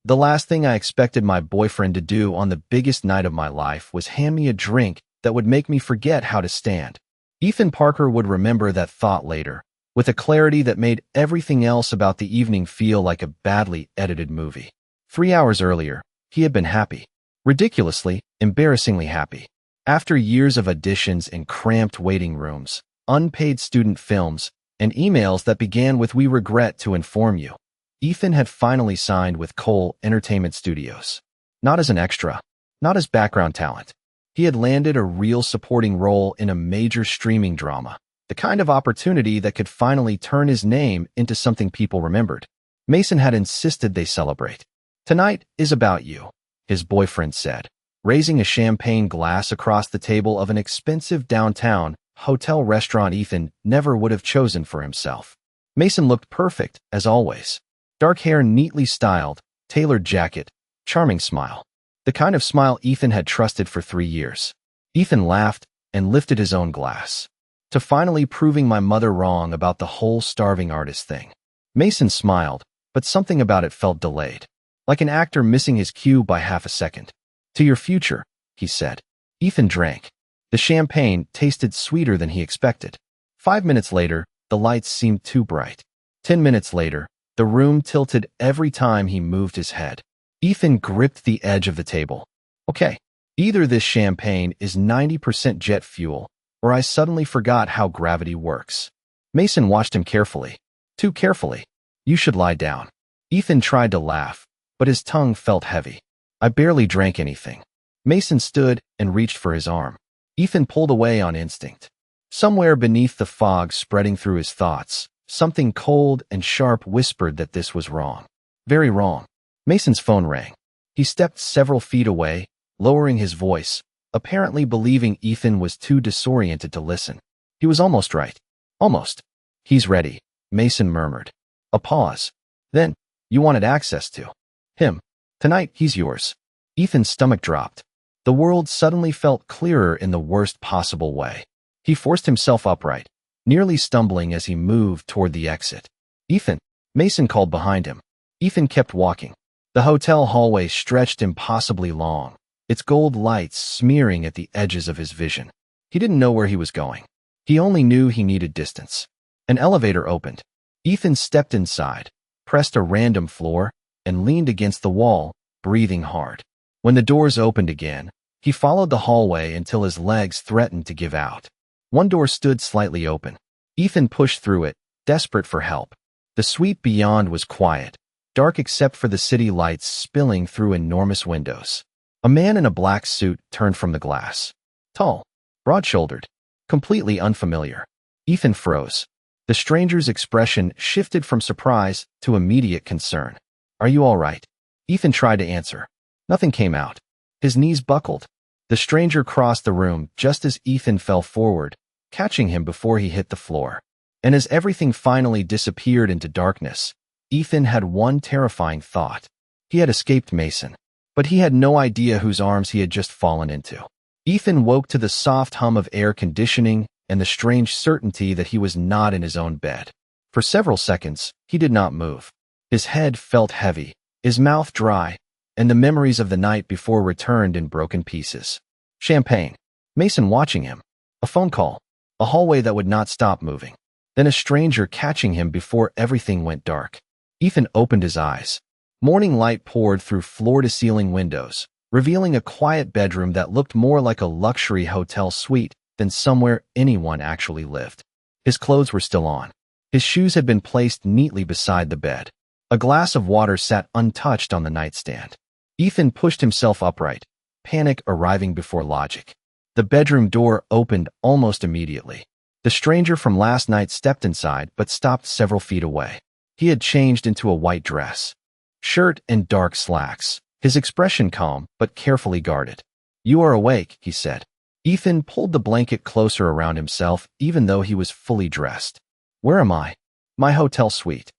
The last thing I expected my boyfriend to do on the biggest night of my life was hand me a drink that would make me forget how to stand. Ethan Parker would remember that thought later, with a clarity that made everything else about the evening feel like a badly edited movie. 3 hours earlier, he had been happy. Ridiculously, embarrassingly happy. After years of auditions in cramped waiting rooms, unpaid student films, and emails that began with "We regret to inform you," Ethan had finally signed with Cole Entertainment Studios. Not as an extra, not as background talent. He had landed a real supporting role in a major streaming drama, the kind of opportunity that could finally turn his name into something people remembered. Mason had insisted they celebrate. "Tonight is about you," his boyfriend said, raising a champagne glass across the table of an expensive downtown hotel restaurant Ethan never would have chosen for himself. Mason looked perfect, as always. Dark hair neatly styled, tailored jacket, charming smile. The kind of smile Ethan had trusted for 3 years. Ethan laughed and lifted his own glass. "To finally proving my mother wrong about the whole starving artist thing." Mason smiled, but something about it felt delayed, like an actor missing his cue by half a second. "To your future," he said. Ethan drank. The champagne tasted sweeter than he expected. 5 minutes later, the lights seemed too bright. 10 minutes later, the room tilted every time he moved his head. Ethan gripped the edge of the table. "Okay, either this champagne is 90% jet fuel, or I suddenly forgot how gravity works." Mason watched him carefully. Too carefully. "You should lie down." Ethan tried to laugh, but his tongue felt heavy. "I barely drank anything." Mason stood and reached for his arm. Ethan pulled away on instinct. Somewhere beneath the fog spreading through his thoughts, something cold and sharp whispered that this was wrong. Very wrong. Mason's phone rang. He stepped several feet away, lowering his voice, apparently believing Ethan was too disoriented to listen. He was almost right. Almost. "He's ready," Mason murmured. A pause. Then, "You wanted access to him. Tonight, he's yours." Ethan's stomach dropped. The world suddenly felt clearer in the worst possible way. He forced himself upright, nearly stumbling as he moved toward the exit. "Ethan," Mason called behind him. Ethan kept walking. The hotel hallway stretched impossibly long, its gold lights smearing at the edges of his vision. He didn't know where he was going. He only knew he needed distance. An elevator opened. Ethan stepped inside, pressed a random floor, and leaned against the wall, breathing hard. When the doors opened again, he followed the hallway until his legs threatened to give out. One door stood slightly open. Ethan pushed through it, desperate for help. The suite beyond was quiet, dark except for the city lights spilling through enormous windows. A man in a black suit turned from the glass. Tall, broad-shouldered, completely unfamiliar. Ethan froze. The stranger's expression shifted from surprise to immediate concern. "Are you all right?" Ethan tried to answer. Nothing came out. His knees buckled. The stranger crossed the room just as Ethan fell forward, catching him before he hit the floor. And as everything finally disappeared into darkness, Ethan had one terrifying thought. He had escaped Mason, but he had no idea whose arms he had just fallen into. Ethan woke to the soft hum of air conditioning and the strange certainty that he was not in his own bed. For several seconds, he did not move. His head felt heavy, his mouth dry, and the memories of the night before returned in broken pieces. Champagne. Mason watching him. A phone call. A hallway that would not stop moving. Then a stranger catching him before everything went dark. Ethan opened his eyes. Morning light poured through floor-to-ceiling windows, revealing a quiet bedroom that looked more like a luxury hotel suite than somewhere anyone actually lived. His clothes were still on. His shoes had been placed neatly beside the bed. A glass of water sat untouched on the nightstand. Ethan pushed himself upright, panic arriving before logic. The bedroom door opened almost immediately. The stranger from last night stepped inside but stopped several feet away. He had changed into a white dress, shirt, and dark slacks, his expression calm but carefully guarded. "You are awake," he said. Ethan pulled the blanket closer around himself even though he was fully dressed. "Where am I?" "My hotel suite."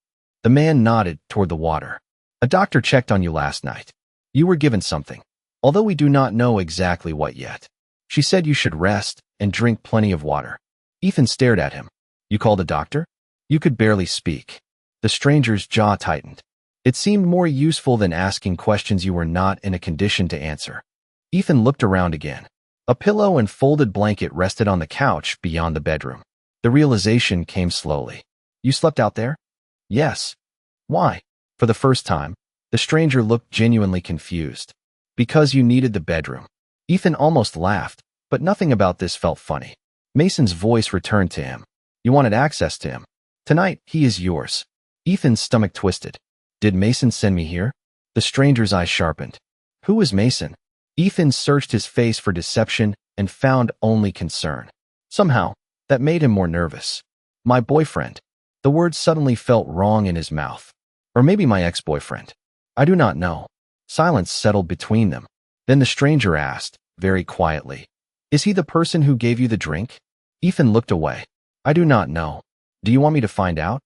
The man nodded toward the water. "A doctor checked on you last night. You were given something, although we do not know exactly what yet. She said you should rest and drink plenty of water." Ethan stared at him. "You called a doctor?" "You could barely speak." The stranger's jaw tightened. It seemed more useful than asking questions you were not in a condition to answer. Ethan looked around again. A pillow and folded blanket rested on the couch beyond the bedroom. The realization came slowly. You slept out there? Yes. Why? For the first time, the stranger looked genuinely confused. Because you needed the bedroom. Ethan almost laughed, but nothing about this felt funny. Mason's voice returned to him. You wanted access to him. Tonight, he is yours. Ethan's stomach twisted. Did Mason send me here? The stranger's eyes sharpened. Who is Mason? Ethan searched his face for deception and found only concern. Somehow, that made him more nervous. My boyfriend. The word suddenly felt wrong in his mouth. Or maybe my ex-boyfriend. I do not know. Silence settled between them. Then the stranger asked, very quietly, Is he the person who gave you the drink? Ethan looked away. I do not know. Do you want me to find out?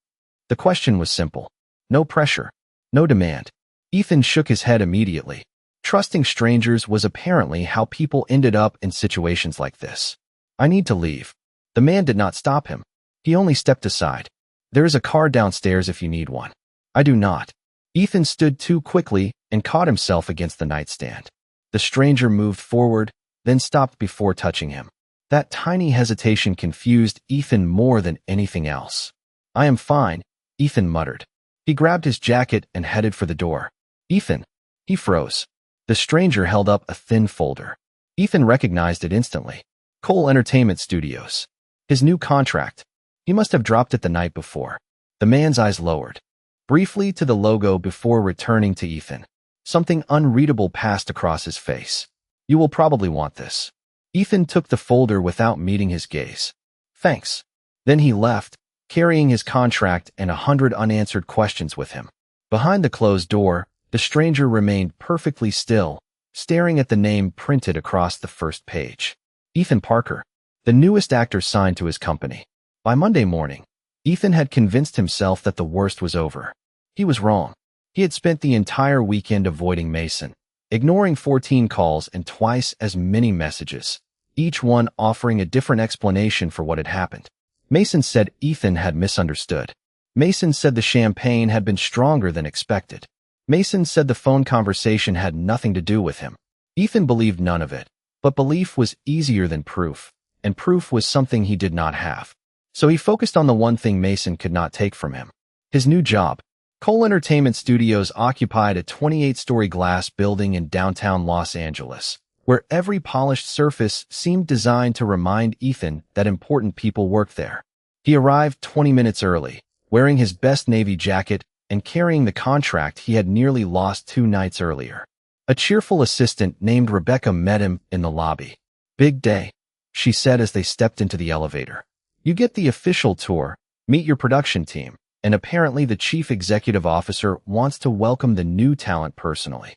The question was simple. No pressure. No demand. Ethan shook his head immediately. Trusting strangers was apparently how people ended up in situations like this. I need to leave. The man did not stop him. He only stepped aside. There is a car downstairs if you need one. I do not. Ethan stood too quickly and caught himself against the nightstand. The stranger moved forward, then stopped before touching him. That tiny hesitation confused Ethan more than anything else. I am fine, Ethan muttered. He grabbed his jacket and headed for the door. Ethan. He froze. The stranger held up a thin folder. Ethan recognized it instantly. Cole Entertainment Studios. His new contract. He must have dropped it the night before. The man's eyes lowered briefly to the logo before returning to Ethan. Something unreadable passed across his face. You will probably want this. Ethan took the folder without meeting his gaze. Thanks. Then he left, carrying his contract and 100 unanswered questions with him. Behind the closed door, the stranger remained perfectly still, staring at the name printed across the first page. Ethan Parker, the newest actor signed to his company. By Monday morning, Ethan had convinced himself that the worst was over. He was wrong. He had spent the entire weekend avoiding Mason, ignoring 14 calls and twice as many messages, each one offering a different explanation for what had happened. Mason said Ethan had misunderstood. Mason said the champagne had been stronger than expected. Mason said the phone conversation had nothing to do with him. Ethan believed none of it, but belief was easier than proof, and proof was something he did not have. So he focused on the one thing Mason could not take from him. His new job. Cole Entertainment Studios occupied a 28-story glass building in downtown Los Angeles, where every polished surface seemed designed to remind Ethan that important people worked there. He arrived 20 minutes early, wearing his best navy jacket and carrying the contract he had nearly lost 2 nights earlier. A cheerful assistant named Rebecca met him in the lobby. Big day, she said as they stepped into the elevator. You get the official tour, meet your production team, and apparently the chief executive officer wants to welcome the new talent personally.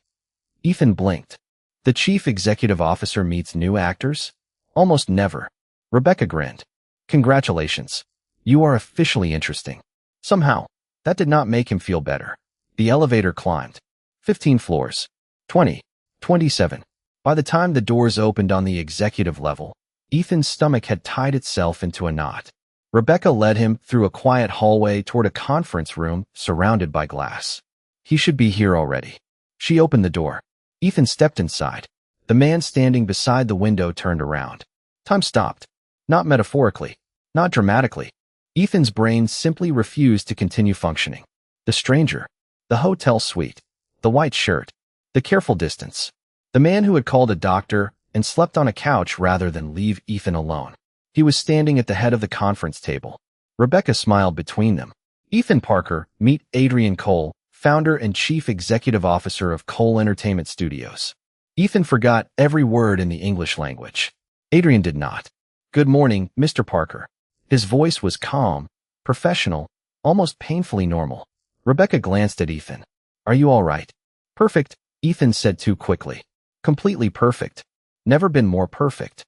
Ethan blinked. The chief executive officer meets new actors? Almost never. Rebecca grinned. Congratulations. You are officially interesting. Somehow, that did not make him feel better. The elevator climbed. 15 floors. 20. 27. By the time the doors opened on the executive level, Ethan's stomach had tied itself into a knot. Rebecca led him through a quiet hallway toward a conference room surrounded by glass. He should be here already. She opened the door. Ethan stepped inside. The man standing beside the window turned around. Time stopped. Not metaphorically. Not dramatically. Ethan's brain simply refused to continue functioning. The stranger. The hotel suite. The white shirt. The careful distance. The man who had called a doctor and slept on a couch rather than leave Ethan alone. He was standing at the head of the conference table. Rebecca smiled between them. Ethan Parker, meet Adrian Cole, founder and chief executive officer of Cole Entertainment Studios. Ethan forgot every word in the English language. Adrian did not. Good morning, Mr. Parker. His voice was calm, professional, almost painfully normal. Rebecca glanced at Ethan. Are you all right? Perfect, Ethan said too quickly. Completely perfect. Never been more perfect.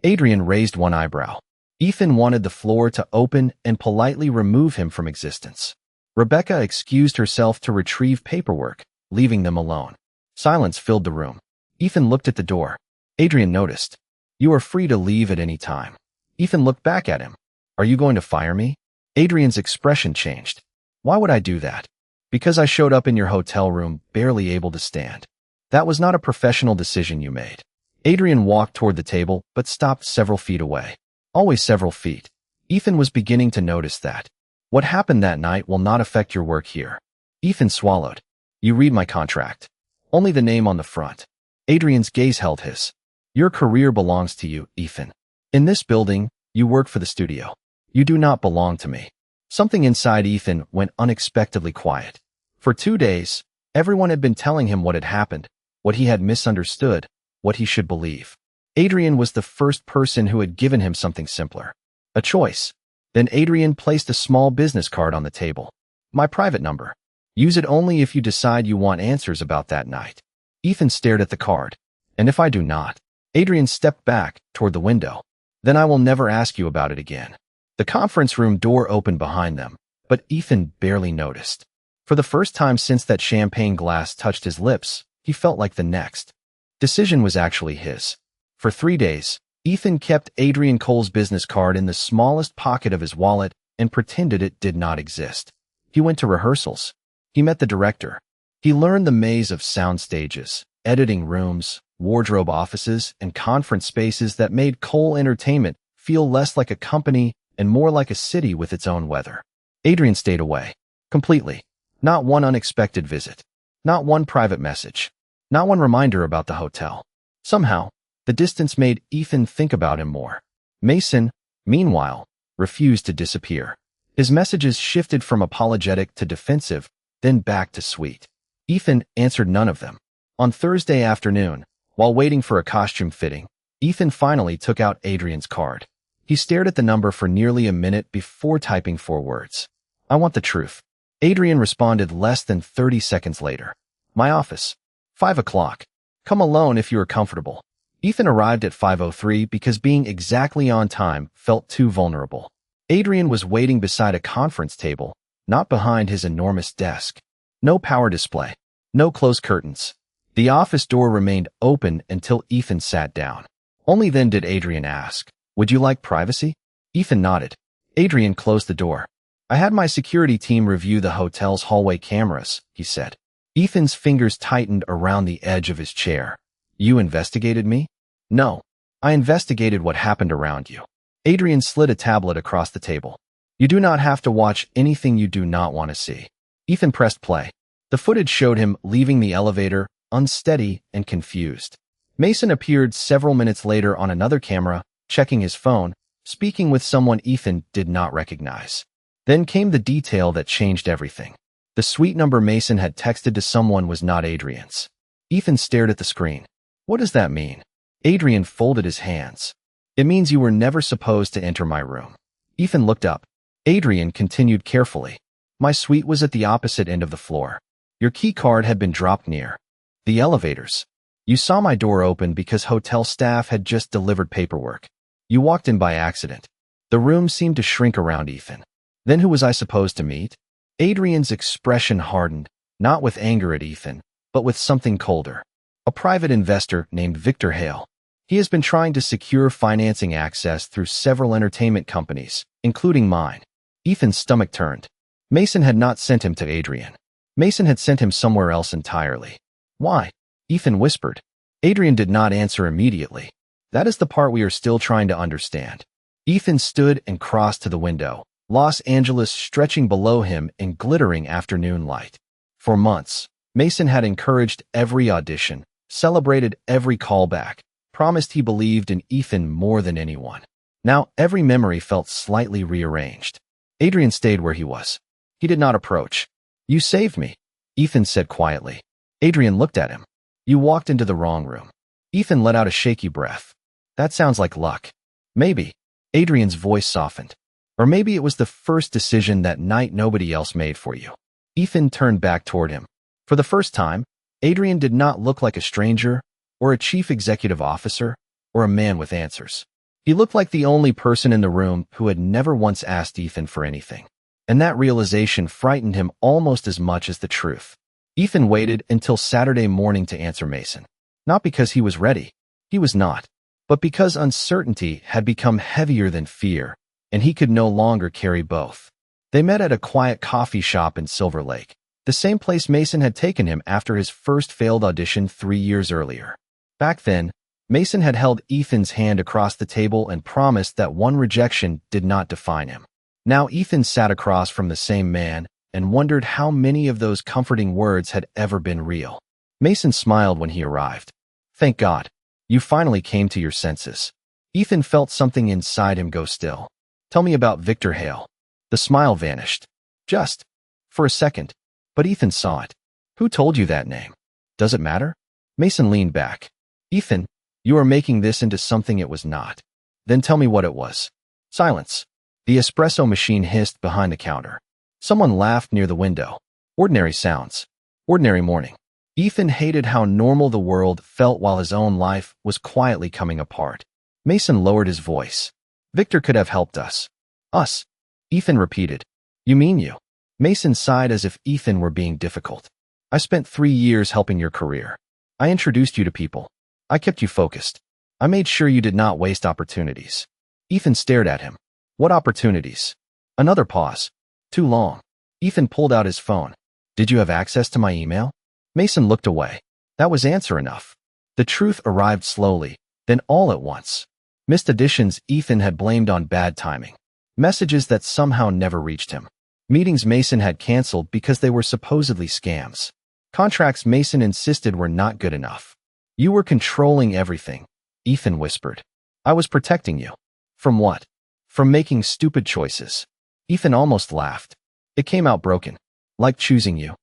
Adrian raised one eyebrow. Ethan wanted the floor to open and politely remove him from existence. Rebecca excused herself to retrieve paperwork, leaving them alone. Silence filled the room. Ethan looked at the door. Adrian noticed. You are free to leave at any time. Ethan looked back at him. Are you going to fire me? Adrian's expression changed. Why would I do that? Because I showed up in your hotel room barely able to stand. That was not a professional decision you made. Adrian walked toward the table, but stopped several feet away. Always several feet. Ethan was beginning to notice that. What happened that night will not affect your work here. Ethan swallowed. You read my contract. Only the name on the front. Adrian's gaze held his. Your career belongs to you, Ethan. In this building, you work for the studio. You do not belong to me. Something inside Ethan went unexpectedly quiet. For 2 days, everyone had been telling him what had happened, what he had misunderstood, what he should believe. Adrian was the first person who had given him something simpler. A choice. Then Adrian placed a small business card on the table. My private number. Use it only if you decide you want answers about that night. Ethan stared at the card. And if I do not? Adrian stepped back toward the window. Then I will never ask you about it again. The conference room door opened behind them, but Ethan barely noticed. For the first time since that champagne glass touched his lips, he felt like the next decision was actually his. For 3 days, Ethan kept Adrian Cole's business card in the smallest pocket of his wallet and pretended it did not exist. He went to rehearsals. He met the director. He learned the maze of sound stages, editing rooms, wardrobe offices, and conference spaces that made Cole Entertainment feel less like a company and more like a city with its own weather. Adrian stayed away. Completely. Not one unexpected visit. Not one private message. Not one reminder about the hotel. Somehow, the distance made Ethan think about him more. Mason, meanwhile, refused to disappear. His messages shifted from apologetic to defensive, then back to sweet. Ethan answered none of them. On Thursday afternoon, while waiting for a costume fitting, Ethan finally took out Adrian's card. He stared at the number for nearly a minute before typing 4 words. I want the truth. Adrian responded less than 30 seconds later. My office. 5 o'clock. Come alone if you are comfortable. Ethan arrived at 5:03 because being exactly on time felt too vulnerable. Adrian was waiting beside a conference table, not behind his enormous desk. No power display. No closed curtains. The office door remained open until Ethan sat down. Only then did Adrian ask, would you like privacy? Ethan nodded. Adrian closed the door. I had my security team review the hotel's hallway cameras, he said. Ethan's fingers tightened around the edge of his chair. You investigated me? No. I investigated what happened around you. Adrian slid a tablet across the table. You do not have to watch anything you do not want to see. Ethan pressed play. The footage showed him leaving the elevator, unsteady and confused. Mason appeared several minutes later on another camera, checking his phone, speaking with someone Ethan did not recognize. Then came the detail that changed everything. The suite number Mason had texted to someone was not Adrian's. Ethan stared at the screen. What does that mean? Adrian folded his hands. It means you were never supposed to enter my room. Ethan looked up. Adrian continued carefully. My suite was at the opposite end of the floor. Your key card had been dropped near the elevators. You saw my door open because hotel staff had just delivered paperwork. You walked in by accident. The room seemed to shrink around Ethan. Then who was I supposed to meet? Adrian's expression hardened, not with anger at Ethan, but with something colder. A private investor named Victor Hale. He has been trying to secure financing access through several entertainment companies, including mine. Ethan's stomach turned. Mason had not sent him to Adrian. Mason had sent him somewhere else entirely. Why? Ethan whispered. Adrian did not answer immediately. That is the part we are still trying to understand. Ethan stood and crossed to the window, Los Angeles stretching below him in glittering afternoon light. For months, Mason had encouraged every audition, celebrated every callback, promised he believed in Ethan more than anyone. Now every memory felt slightly rearranged. Adrian stayed where he was. He did not approach. You saved me, Ethan said quietly. Adrian looked at him. You walked into the wrong room. Ethan let out a shaky breath. That sounds like luck. Maybe. Adrian's voice softened. Or maybe it was the first decision that night nobody else made for you. Ethan turned back toward him. For the first time, Adrian did not look like a stranger, or a chief executive officer, or a man with answers. He looked like the only person in the room who had never once asked Ethan for anything. And that realization frightened him almost as much as the truth. Ethan waited until Saturday morning to answer Mason. Not because he was ready. He was not. But because uncertainty had become heavier than fear, and he could no longer carry both. They met at a quiet coffee shop in Silver Lake. the same place Mason had taken him after his first failed audition 3 years earlier. Back then, Mason had held Ethan's hand across the table and promised that one rejection did not define him. Now Ethan sat across from the same man and wondered how many of those comforting words had ever been real. Mason smiled when he arrived. "Thank God. You finally came to your senses." Ethan felt something inside him go still. "Tell me about Victor Hale." The smile vanished. Just for a second. But Ethan saw it. "Who told you that name? Does it matter?" Mason leaned back. "Ethan, you are making this into something it was not." "Then tell me what it was." Silence. The espresso machine hissed behind the counter. Someone laughed near the window. Ordinary sounds. Ordinary morning. Ethan hated how normal the world felt while his own life was quietly coming apart. Mason lowered his voice. "Victor could have helped us." "Us?" Ethan repeated. "You mean you?" Mason sighed as if Ethan were being difficult. "I spent 3 years helping your career. I introduced you to people. I kept you focused. I made sure you did not waste opportunities." Ethan stared at him. "What opportunities?" Another pause. Too long. Ethan pulled out his phone. "Did you have access to my email?" Mason looked away. That was answer enough. The truth arrived slowly, then all at once. Missed editions Ethan had blamed on bad timing. Messages that somehow never reached him. Meetings Mason had canceled because they were supposedly scams. Contracts Mason insisted were not good enough. "You were controlling everything," Ethan whispered. "I was protecting you." From what? From making stupid choices. Ethan almost laughed. It came out broken. "Like choosing you."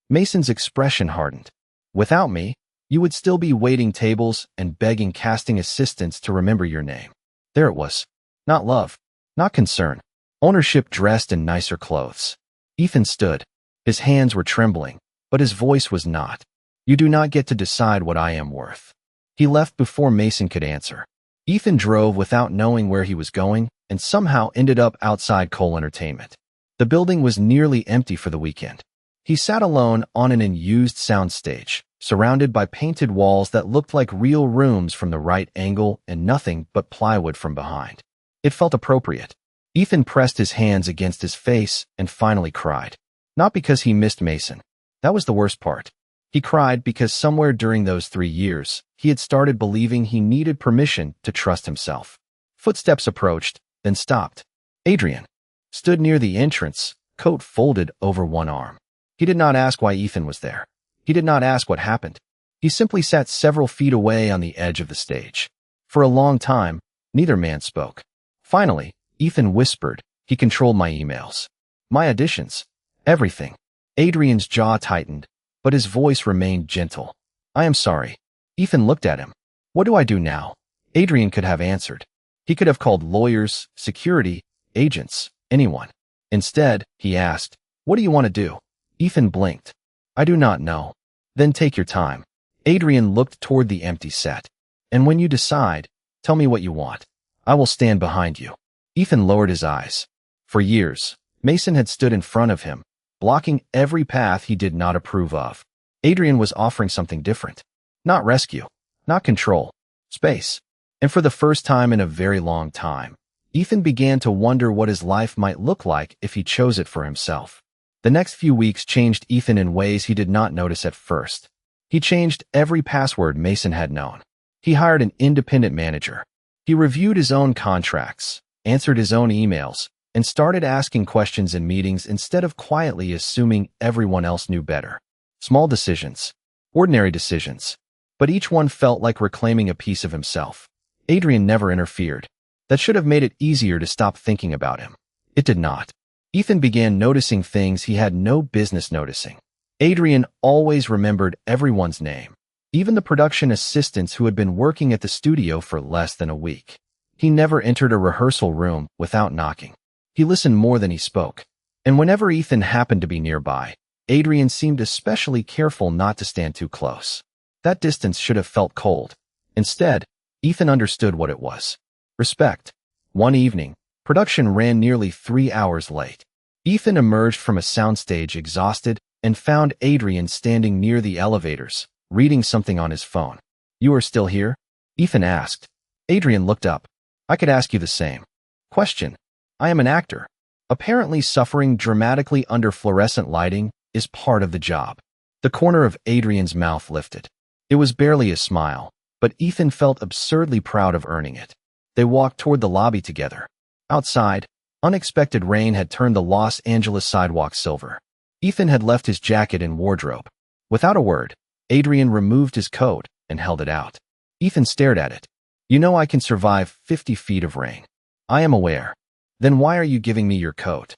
Mason's expression hardened. "Without me, you would still be waiting tables and begging casting assistants to remember your name." There it was. Not love. Not concern. Ownership dressed in nicer clothes. Ethan stood. His hands were trembling, but his voice was not. "You do not get to decide what I am worth." He left before Mason could answer. Ethan drove without knowing where he was going and somehow ended up outside Cole Entertainment. The building was nearly empty for the weekend. He sat alone on an unused soundstage, surrounded by painted walls that looked like real rooms from the right angle and nothing but plywood from behind. It felt appropriate. Ethan pressed his hands against his face and finally cried. Not because he missed Mason. That was the worst part. He cried because somewhere during those 3 years, he had started believing he needed permission to trust himself. Footsteps approached, then stopped. Adrian stood near the entrance, coat folded over one arm. He did not ask why Ethan was there. He did not ask what happened. He simply sat several feet away on the edge of the stage. For a long time, neither man spoke. Finally, Ethan whispered, "He controlled my emails. My auditions. Everything." Adrian's jaw tightened, but his voice remained gentle. "I am sorry." Ethan looked at him. "What do I do now?" Adrian could have answered. He could have called lawyers, security, agents, anyone. Instead, he asked, "What do you want to do?" Ethan blinked. "I do not know." "Then take your time." Adrian looked toward the empty set. "And when you decide, tell me what you want. I will stand behind you." Ethan lowered his eyes. For years, Mason had stood in front of him, blocking every path he did not approve of. Adrian was offering something different. Not rescue, not control, space. And for the first time in a very long time, Ethan began to wonder what his life might look like if he chose it for himself. The next few weeks changed Ethan in ways he did not notice at first. He changed every password Mason had known. He hired an independent manager. He reviewed his own contracts, answered his own emails, and started asking questions in meetings instead of quietly assuming everyone else knew better. Small decisions, ordinary decisions, but each one felt like reclaiming a piece of himself. Adrian never interfered. That should have made it easier to stop thinking about him. It did not. Ethan began noticing things he had no business noticing. Adrian always remembered everyone's name, even the production assistants who had been working at the studio for less than a week. He never entered a rehearsal room without knocking. He listened more than he spoke. And whenever Ethan happened to be nearby, Adrian seemed especially careful not to stand too close. That distance should have felt cold. Instead, Ethan understood what it was. Respect. One evening, production ran nearly 3 hours late. Ethan emerged from a soundstage exhausted and found Adrian standing near the elevators, reading something on his phone. "You are still here?" Ethan asked. Adrian looked up. "I could ask you the same question. I am an actor." Apparently suffering dramatically under fluorescent lighting, is part of the job. The corner of Adrian's mouth lifted. It was barely a smile, but Ethan felt absurdly proud of earning it. They walked toward the lobby together. Outside, unexpected rain had turned the Los Angeles sidewalk silver. Ethan had left his jacket in wardrobe. Without a word, Adrian removed his coat and held it out. Ethan stared at it. You know I can survive 50 feet of rain. I am aware. Then why are you giving me your coat?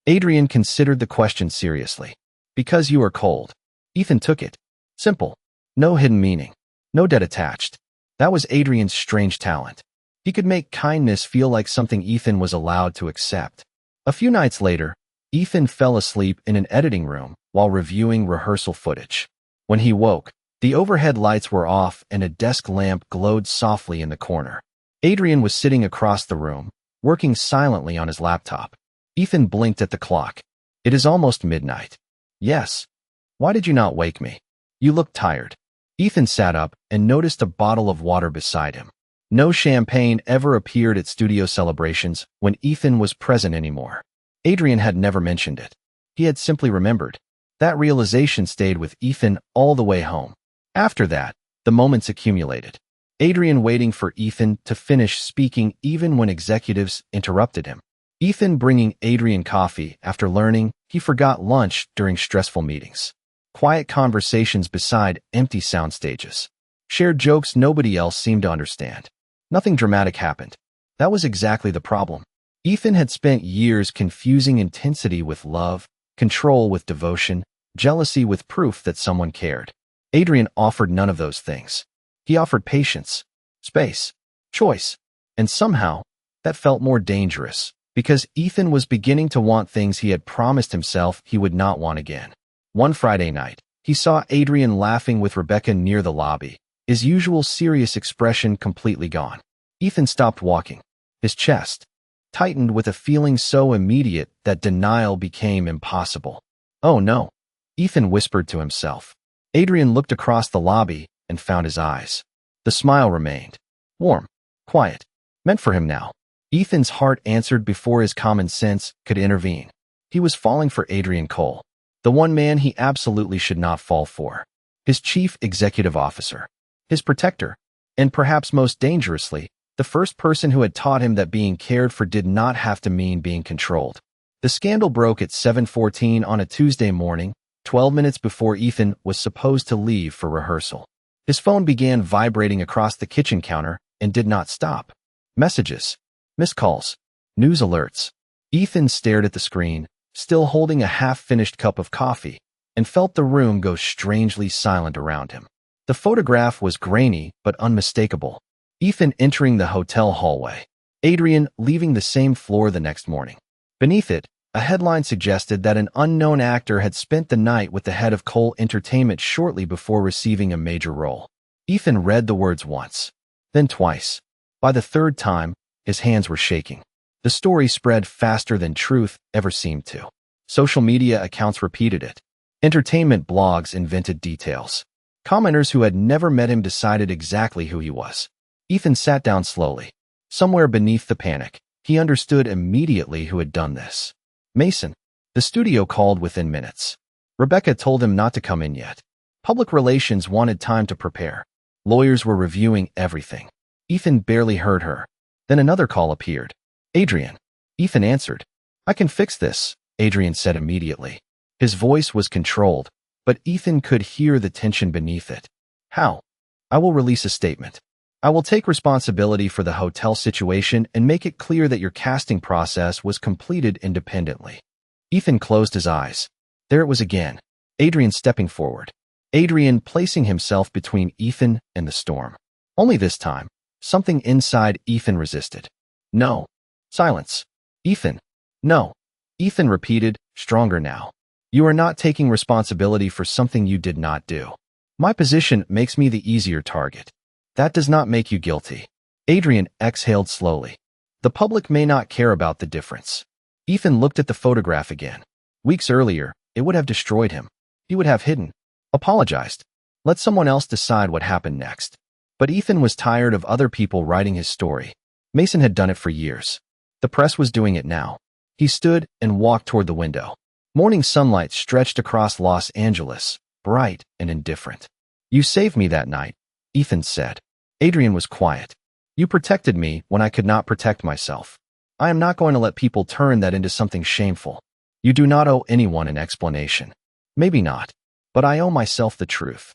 Adrian considered the question seriously. Because you are cold. Ethan took it. Simple. No hidden meaning. No debt attached. That was Adrian's strange talent. He could make kindness feel like something Ethan was allowed to accept. A few nights later, Ethan fell asleep in an editing room while reviewing rehearsal footage. When he woke, the overhead lights were off and a desk lamp glowed softly in the corner. Adrian was sitting across the room, working silently on his laptop. Ethan blinked at the clock. It is almost midnight. Yes. Why did you not wake me? You look tired. Ethan sat up and noticed a bottle of water beside him. No champagne ever appeared at studio celebrations when Ethan was present anymore. Adrian had never mentioned it. He had simply remembered. That realization stayed with Ethan all the way home. After that, the moments accumulated. Adrian waiting for Ethan to finish speaking even when executives interrupted him. Ethan bringing Adrian coffee after learning he forgot lunch during stressful meetings. Quiet conversations beside empty sound stages. Shared jokes nobody else seemed to understand. Nothing dramatic happened. That was exactly the problem. Ethan had spent years confusing intensity with love, control with devotion, jealousy with proof that someone cared. Adrian offered none of those things. He offered patience, space, choice, and somehow, that felt more dangerous, because Ethan was beginning to want things he had promised himself he would not want again. One Friday night, he saw Adrian laughing with Rebecca near the lobby, his usual serious expression completely gone. Ethan stopped walking. His chest tightened with a feeling so immediate that denial became impossible. Oh no, Ethan whispered to himself. Adrian looked across the lobby and found his eyes. The smile remained. Warm, quiet, meant for him now. Ethan's heart answered before his common sense could intervene. He was falling for Adrian Cole, the one man he absolutely should not fall for. His chief executive officer, his protector, and perhaps most dangerously, the first person who had taught him that being cared for did not have to mean being controlled. The scandal broke at 7:14 on a Tuesday morning, 12 minutes before Ethan was supposed to leave for rehearsal. His phone began vibrating across the kitchen counter and did not stop. Messages, missed calls, news alerts. Ethan stared at the screen, still holding a half-finished cup of coffee, and felt the room go strangely silent around him. The photograph was grainy but unmistakable. Ethan entering the hotel hallway. Adrian leaving the same floor the next morning. Beneath it, a headline suggested that an unknown actor had spent the night with the head of Cole Entertainment shortly before receiving a major role. Ethan read the words once, then twice. By the third time, his hands were shaking. The story spread faster than truth ever seemed to. Social media accounts repeated it. Entertainment blogs invented details. Commenters who had never met him decided exactly who he was. Ethan sat down slowly. Somewhere beneath the panic, he understood immediately who had done this. Mason. The studio called within minutes. Rebecca told him not to come in yet. Public relations wanted time to prepare. Lawyers were reviewing everything. Ethan barely heard her. Then another call appeared. Adrian. Ethan answered. I can fix this, Adrian said immediately. His voice was controlled, but Ethan could hear the tension beneath it. How? I will release a statement. I will take responsibility for the hotel situation and make it clear that your casting process was completed independently. Ethan closed his eyes. There it was again. Adrian stepping forward. Adrian placing himself between Ethan and the storm. Only this time, something inside Ethan resisted. No. Silence. Ethan. No. Ethan repeated, stronger now. You are not taking responsibility for something you did not do. My position makes me the easier target. That does not make you guilty. Adrian exhaled slowly. The public may not care about the difference. Ethan looked at the photograph again. Weeks earlier, it would have destroyed him. He would have hidden, apologized, let someone else decide what happened next. But Ethan was tired of other people writing his story. Mason had done it for years. The press was doing it now. He stood and walked toward the window. Morning sunlight stretched across Los Angeles, bright and indifferent. You saved me that night, Ethan said. Adrian was quiet. You protected me when I could not protect myself. I am not going to let people turn that into something shameful. You do not owe anyone an explanation. Maybe not, but I owe myself the truth.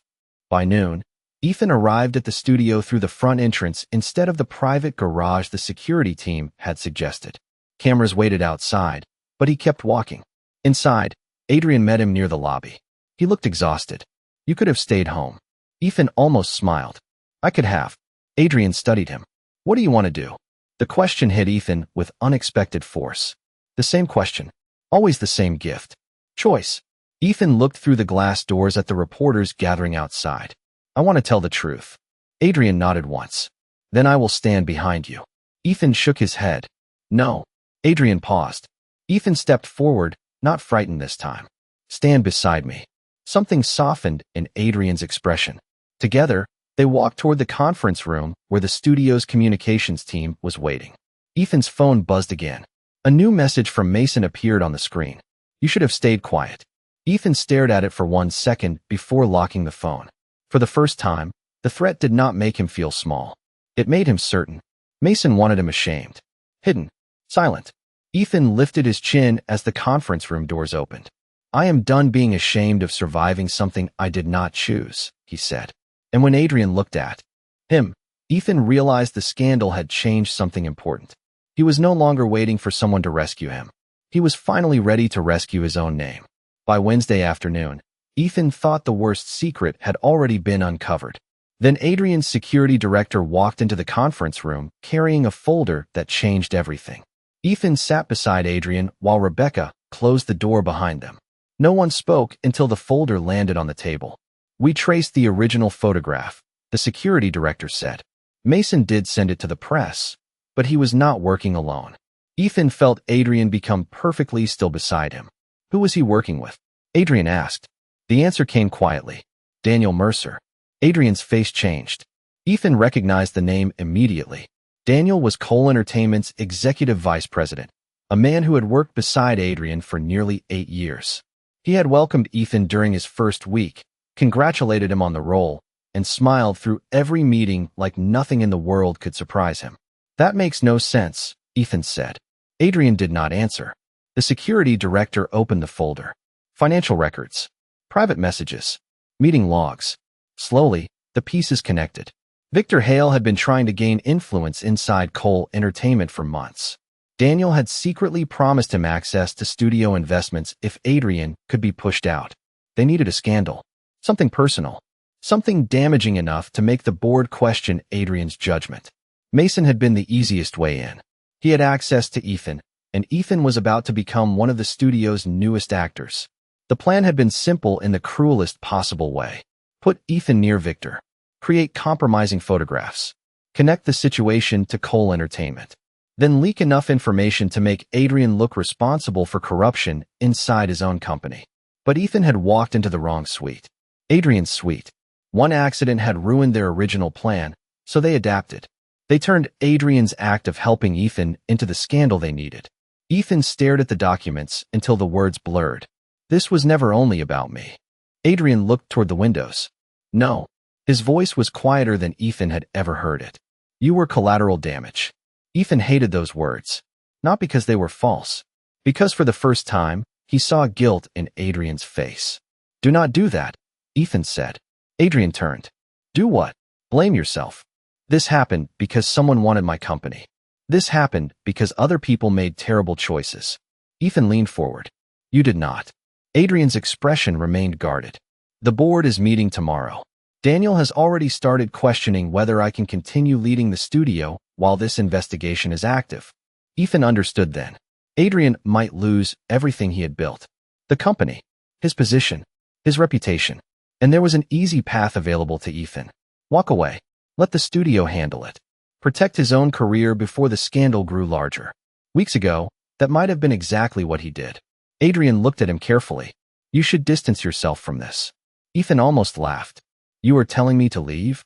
By noon, Ethan arrived at the studio through the front entrance instead of the private garage the security team had suggested. Cameras waited outside, but he kept walking. Inside, Adrian met him near the lobby. He looked exhausted. You could have stayed home. Ethan almost smiled. I could have. Adrian studied him. What do you want to do? The question hit Ethan with unexpected force. The same question. Always the same gift. Choice. Ethan looked through the glass doors at the reporters gathering outside. I want to tell the truth. Adrian nodded once. Then I will stand behind you. Ethan shook his head. No. Adrian paused. Ethan stepped forward, not frightened this time. Stand beside me. Something softened in Adrian's expression. Together, they walked toward the conference room where the studio's communications team was waiting. Ethan's phone buzzed again. A new message from Mason appeared on the screen. You should have stayed quiet. Ethan stared at it for 1 second before locking the phone. For the first time, the threat did not make him feel small. It made him certain. Mason wanted him ashamed. Hidden. Silent. Ethan lifted his chin as the conference room doors opened. I am done being ashamed of surviving something I did not choose, he said. And when Adrian looked at him, Ethan realized the scandal had changed something important. He was no longer waiting for someone to rescue him. He was finally ready to rescue his own name. By Wednesday afternoon, Ethan thought the worst secret had already been uncovered. Then Adrian's security director walked into the conference room carrying a folder that changed everything. Ethan sat beside Adrian while Rebecca closed the door behind them. No one spoke until the folder landed on the table. We traced the original photograph, the security director said. Mason did send it to the press, but he was not working alone. Ethan felt Adrian become perfectly still beside him. Who was he working with? Adrian asked. The answer came quietly. Daniel Mercer. Adrian's face changed. Ethan recognized the name immediately. Daniel was Cole Entertainment's executive vice president, a man who had worked beside Adrian for nearly 8 years. He had welcomed Ethan during his first week, congratulated him on the role, and smiled through every meeting like nothing in the world could surprise him. That makes no sense, Ethan said. Adrian did not answer. The security director opened the folder. Financial records. Private messages. Meeting logs. Slowly, the pieces connected. Victor Hale had been trying to gain influence inside Cole Entertainment for months. Daniel had secretly promised him access to studio investments if Adrian could be pushed out. They needed a scandal. Something personal. Something damaging enough to make the board question Adrian's judgment. Mason had been the easiest way in. He had access to Ethan, and Ethan was about to become one of the studio's newest actors. The plan had been simple in the cruelest possible way. Put Ethan near Victor. Create compromising photographs. Connect the situation to Cole Entertainment. Then leak enough information to make Adrian look responsible for corruption inside his own company. But Ethan had walked into the wrong suite. Adrian's suite. One accident had ruined their original plan, so they adapted. They turned Adrian's act of helping Ethan into the scandal they needed. Ethan stared at the documents until the words blurred. This was never only about me. Adrian looked toward the windows. No. His voice was quieter than Ethan had ever heard it. You were collateral damage. Ethan hated those words. Not because they were false. Because for the first time, he saw guilt in Adrian's face. Do not do that, Ethan said. Adrian turned. Do what? Blame yourself. This happened because someone wanted my company. This happened because other people made terrible choices. Ethan leaned forward. You did not. Adrian's expression remained guarded. The board is meeting tomorrow. Daniel has already started questioning whether I can continue leading the studio while this investigation is active. Ethan understood then. Adrian might lose everything he had built. The company, his position, his reputation. And there was an easy path available to Ethan. Walk away. Let the studio handle it. Protect his own career before the scandal grew larger. Weeks ago, that might have been exactly what he did. Adrian looked at him carefully. You should distance yourself from this. Ethan almost laughed. You are telling me to leave?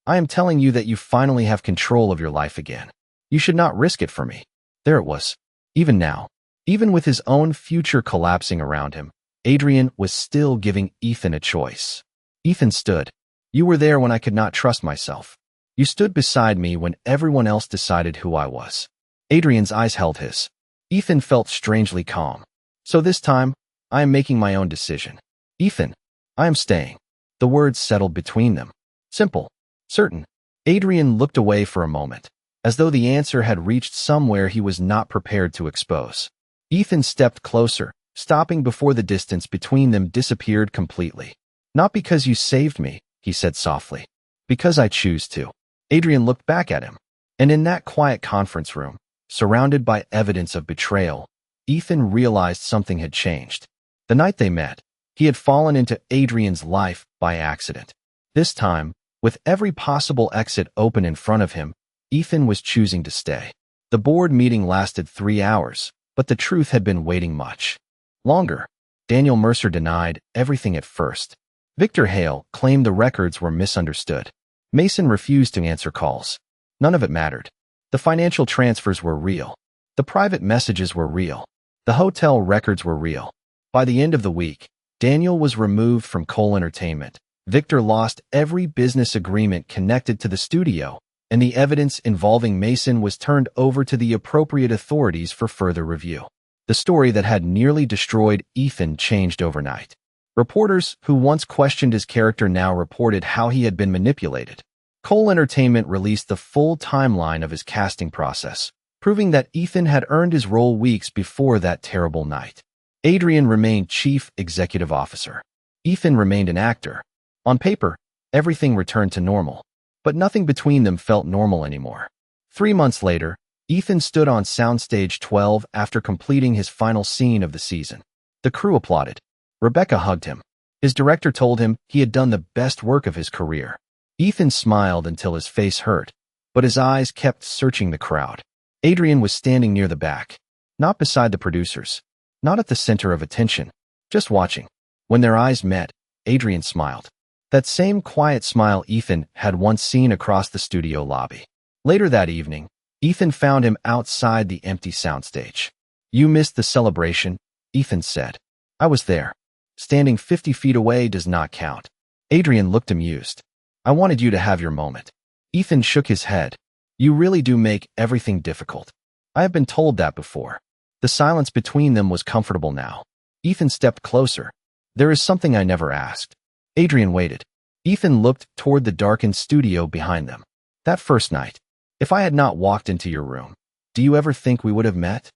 I am telling you that you finally have control of your life again. You should not risk it for me. There it was. Even now, Even with his own future collapsing around him, Adrian was still giving Ethan a choice. Ethan stood. You were there when I could not trust myself. You stood beside me when everyone else decided who I was. Adrian's eyes held his. Ethan felt strangely calm. So this time, I am making my own decision. Ethan, I am staying. The words settled between them. Simple. Certain. Adrian looked away for a moment, as though the answer had reached somewhere he was not prepared to expose. Ethan stepped closer, stopping before the distance between them disappeared completely. Not because you saved me, he said softly. Because I choose to. Adrian looked back at him. And in that quiet conference room, surrounded by evidence of betrayal, Ethan realized something had changed. The night they met, he had fallen into Adrian's life by accident. This time, with every possible exit open in front of him, Ethan was choosing to stay. The board meeting lasted 3 hours, but the truth had been waiting much longer. Daniel Mercer denied everything at first. Victor Hale claimed the records were misunderstood. Mason refused to answer calls. None of it mattered. The financial transfers were real. The private messages were real. The hotel records were real. By the end of the week, Daniel was removed from Cole Entertainment. Victor lost every business agreement connected to the studio, and the evidence involving Mason was turned over to the appropriate authorities for further review. The story that had nearly destroyed Ethan changed overnight. Reporters who once questioned his character now reported how he had been manipulated. Cole Entertainment released the full timeline of his casting process, proving that Ethan had earned his role weeks before that terrible night. Adrian remained chief executive officer. Ethan remained an actor. On paper, everything returned to normal, but nothing between them felt normal anymore. 3 months later, Ethan stood on Soundstage 12 after completing his final scene of the season. The crew applauded. Rebecca hugged him. His director told him he had done the best work of his career. Ethan smiled until his face hurt, but his eyes kept searching the crowd. Adrian was standing near the back, not beside the producers, not at the center of attention, just watching. When their eyes met, Adrian smiled. That same quiet smile Ethan had once seen across the studio lobby. Later that evening, Ethan found him outside the empty soundstage. You missed the celebration, Ethan said. I was there. Standing 50 feet away does not count. Adrian looked amused. I wanted you to have your moment. Ethan shook his head. You really do make everything difficult. I have been told that before. The silence between them was comfortable now. Ethan stepped closer. There is something I never asked. Adrian waited. Ethan looked toward the darkened studio behind them. That first night, if I had not walked into your room, do you ever think we would have met?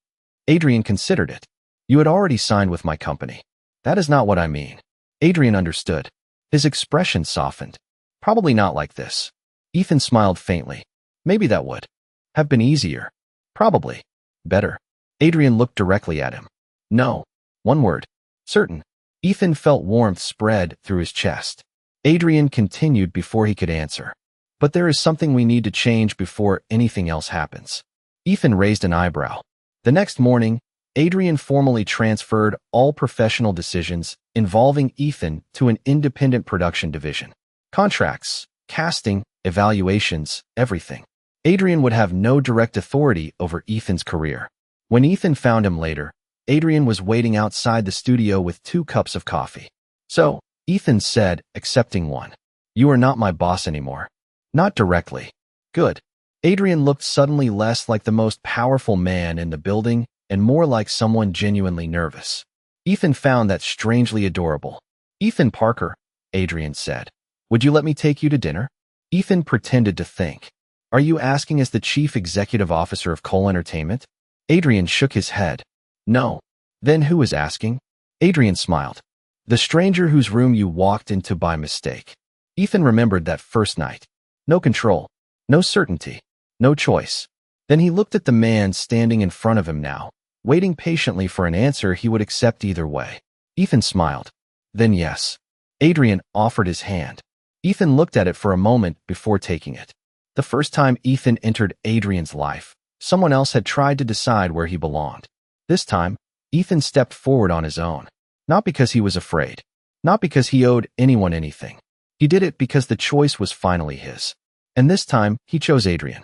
Adrian considered it. You had already signed with my company. That is not what I mean. Adrian understood. His expression softened. Probably not like this. Ethan smiled faintly. Maybe that would have been easier. Probably. Better. Adrian looked directly at him. No. One word. Certain. Ethan felt warmth spread through his chest. Adrian continued before he could answer. But there is something we need to change before anything else happens. Ethan raised an eyebrow. The next morning, Adrian formally transferred all professional decisions involving Ethan to an independent production division. Contracts, casting, evaluations, everything. Adrian would have no direct authority over Ethan's career. When Ethan found him later, Adrian was waiting outside the studio with 2 cups of coffee. So, Ethan said, accepting one. You are not my boss anymore. Not directly. Good. Adrian looked suddenly less like the most powerful man in the building and more like someone genuinely nervous. Ethan found that strangely adorable. Ethan Parker, Adrian said. Would you let me take you to dinner? Ethan pretended to think. Are you asking as the chief executive officer of Cole Entertainment? Adrian shook his head. No. Then who is asking? Adrian smiled. The stranger whose room you walked into by mistake. Ethan remembered that first night. No control. No certainty. No choice. Then he looked at the man standing in front of him now, waiting patiently for an answer he would accept either way. Ethan smiled. Then yes. Adrian offered his hand. Ethan looked at it for a moment before taking it. The first time Ethan entered Adrian's life, someone else had tried to decide where he belonged. This time, Ethan stepped forward on his own. Not because he was afraid. Not because he owed anyone anything. He did it because the choice was finally his. And this time, he chose Adrian.